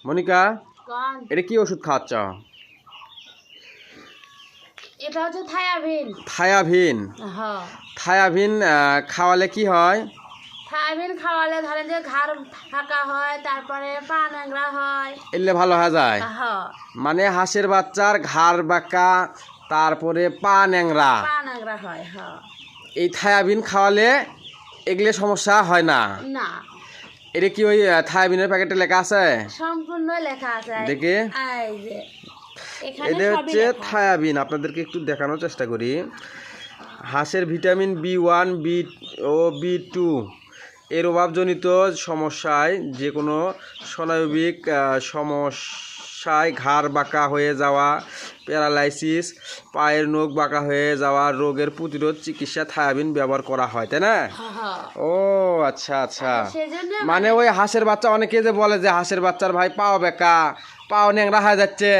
মনিকা, কোন এটা কি ওষুধ খাওয়াচ্ছ? এটা হচ্ছে থায়াবিন। থায়াবিন। হ্যাঁ, থায়াবিন খাওয়ালে কি হয়? থায়াবিন খাওয়ালে ধরেন যে ঘাড় ফাঁকা হয়, তারপরে পা ন্যাংরা হয়। এলে ভালো হয়ে যায়। হ্যাঁ, মানে হাঁসের বাচ্চার ঘাড় বাঁকা, তারপরে পা ন্যাংরা, পা ন্যাংরা হয়। হ্যাঁ, এই থায়াবিন খাওয়ালে এগুলো সমস্যা হয় না। না, এটা কি ওই থায়াবিনের প্যাকেটে লেখা আছে? সম্পূর্ণ লেখা আছে। দেখি। এই যে এখানে এটা সবই হচ্ছে লেখা। থায়াবিন। আপনাদেরকে একটু দেখানোর চেষ্টা করি। হাঁসের ভিটামিন B1 ও B2 এর অভাবজনিত সমস্যায়, যে কোনো স্নায়বিক সমস্যায়, ঘাড় বাঁকা হয়ে যাওয়া, প্যারালাইসিস, পায়ের নখ বাঁকা হয়ে যাওয়া রোগের প্রতিরোধ চিকিৎসা থায়াবিন ব্যবহার করা হয়, তাই না? হ্যাঁ, ও আচ্ছা আচ্ছা। সেজন্য মানে ওই হাঁসের বাচ্চা, অনেকে যে বলে যে হাঁসের বাচ্চার ভাই পাও বেঁকা, পাও ন্যাংরা হয়ে যাচ্ছে,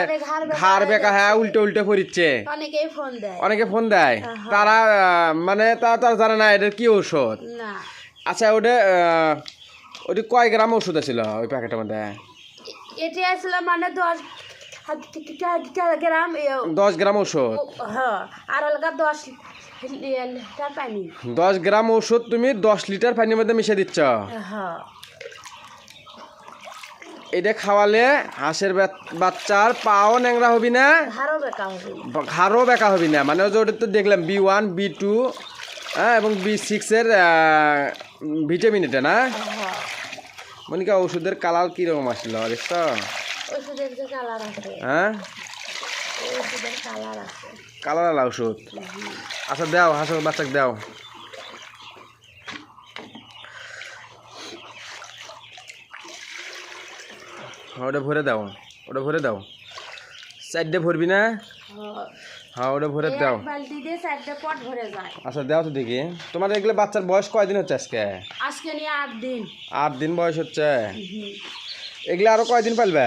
ঘাড় বেঁকা হ্যাঁ উল্টে উল্টে পড়িচ্ছে, অনেকেই ফোন দেয়। অনেকে ফোন দেয়। তারা মানে তারা জানে না এটা কি ঔষধ। না, আচ্ছা, ওটা কয় গ্রাম ওষুধ ছিল ওই প্যাকেটের মধ্যে? এটি আসলে মানে 10 গ্রাম 10 গ্রাম ওষুধ। হ্যাঁ, আর হালকা 10 লিটার পানি। 10 গ্রাম ওষুধ তুমি 10 লিটার পানির মধ্যে মিশিয়ে দিচ্ছ। হ্যাঁ, এটা খাওয়ালে হাঁসের বাচ্চার পাও ন্যাংরা হবি না, ঘাড়ও বেঁকা হবে। ঘাড়ও বেঁকা হবি না। মানে ওটা তো দেখলাম B1 B2 এবং B6 এর ভিটামিন, এটা না? হ্যাঁ, মনিকা, ওষুধের কালার কিরকম আসছিল দেখছ? ওষুধের যে কালার আছে, হ্যাঁ, ওষুধের কালার আছে। কালার আলা ওষুধ। আচ্ছা দাও, হাঁসের বাচ্চাকে দাও। ওটা ভরে দাও, ওটা ভরে দাও। চারটে ভরবি না? হ্যাঁ, ওটা ভরে দাও। এক বালতি দিয়ে 4টে পট ভরে যায়। আচ্ছা দাও তো দেখি। তোমার এগুলো বাচ্চার বয়স কয়দিন হচ্ছে আজকে? আজকে নিয়ে 8 দিন। 8 দিন বয়স হচ্ছে। এগুলো আরো কয়দিন পালবে?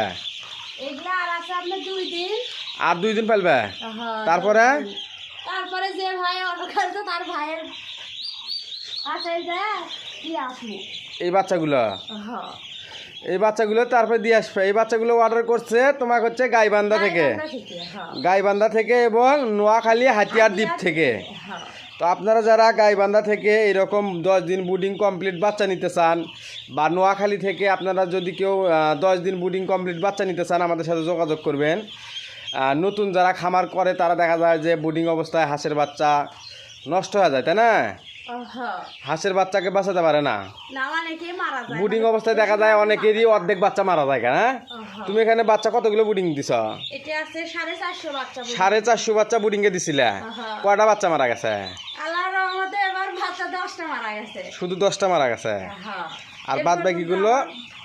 এগুলা আর আছে আপনার 2 দিন। আর 2 দিন পালবে? হ্যাঁ, তারপরে তারপরে যে ভাই অর্ডার করছে তার ভাইয়ের আসাই যায় কি আসবে। এই বাচ্চাগুলো, হ্যাঁ, এই বাচ্চাগুলো তারপরে দিয়ে আসবে। এই বাচ্চাগুলো অর্ডার করছে তোমাকে হচ্ছে গাইবান্ধা থেকে, হ্যাঁ, গাইবান্ধা থেকে এবং নোয়াখালী হাতিয়ার দ্বীপ থেকে। হ্যাঁ, তো আপনারা যারা গাইবান্ধা থেকে এরকম 10 দিন বুডিং কমপ্লিট বাচ্চা নিতে চান, বা নোয়াখালী থেকে আপনারা যদি কেউ 10 দিন বুডিং কমপ্লিট বাচ্চা নিতে চান, আমাদের সাথে যোগাযোগ করবেন। নতুন যারা খামার করে তারা দেখা যায় যে বুডিং অবস্থায় হাঁসের বাচ্চা নষ্ট হয়ে যায়, তাই না? হ্যাঁ, হাঁসের বাচ্চাকে বাঁচাতে পারে না। না অনেকে মারা যায়। বুডিং অবস্থায় দেখা যায় অনেকেরই অর্ধেক বাচ্চা মারা যায়, কেন? তুমি এখানে বাচ্চা কতগুলো বুডিং দিছ? এটা আছে 450 বাচ্চা। 450 বাচ্চা বুডিংয়ে দিছিলে। কয়টা বাচ্চা মারা গেছে? আল্লাহর রহমতে এবার বাচ্চা 10টা মারা গেছে। শুধু 10টা মারা গেছে। হ্যাঁ, আর বাদ বাকিগুলো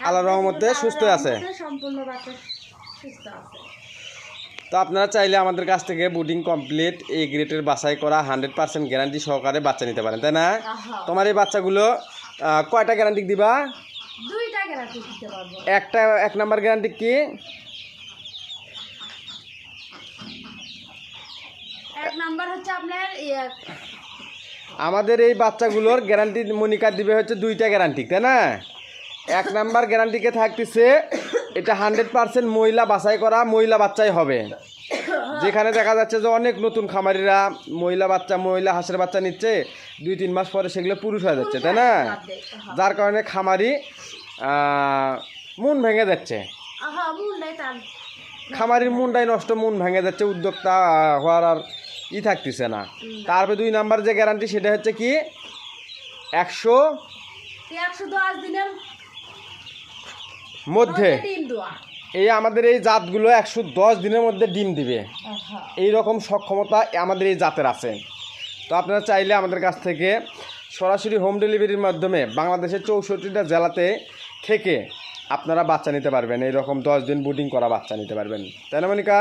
আল্লাহর রহমতে সুস্থ আছে। সম্পূর্ণ বাচ্চা সুস্থ আছে। তো আপনারা চাইলে আমাদের কাছ থেকে বুডিং কমপ্লিট এই গ্রেটের বাছাই করা 100% গ্যারান্টি সহকারে বাচ্চা নিতে পারেন, তাই না? তোমার এই বাচ্চাগুলো কয়টা গ্যারান্টি দিবা? 2টা গ্যারান্টি দিতে পারবো। এক নাম্বার গ্যারান্টি কি? এক নাম্বার হচ্ছে আপনার আমাদের এই বাচ্চাগুলোর গ্যারান্টি মনিকা দিবে হচ্ছে 2টা গ্যারান্টি, তাই না? এক নাম্বার গ্যারান্টিকে থাকতেছে এটা 100% মহিলা বাছাই করা মহিলা বাচ্চাই হবে। যেখানে দেখা যাচ্ছে যে অনেক নতুন খামারিরা মহিলা হাঁসের বাচ্চা নিচ্ছে, 2-3 মাস পরে সেগুলো পুরুষ হয়ে যাচ্ছে, তাই না? যার কারণে খামারি মন ভেঙে যাচ্ছে, খামারির মনটাই নষ্ট, মন ভেঙে যাচ্ছে, উদ্যোক্তা হওয়ার আর থাকতেছে না। তারপরে 2 নাম্বার যে গ্যারান্টি সেটা হচ্ছে কি 110 দিনের মধ্যে ডিম দেওয়া। এই আমাদের এই জাতগুলো 110 দিনের মধ্যে ডিম দিবে, এই রকম সক্ষমতা আমাদের এই জাতের আছে। তো আপনারা চাইলে আমাদের কাছ থেকে সরাসরি হোম ডেলিভারির মাধ্যমে বাংলাদেশের 64টা জেলাতে থেকে আপনারা বাচ্চা নিতে পারবেন, এইরকম 10 দিন বুডিং করা বাচ্চা নিতে পারবেন, তাই না মনিকা?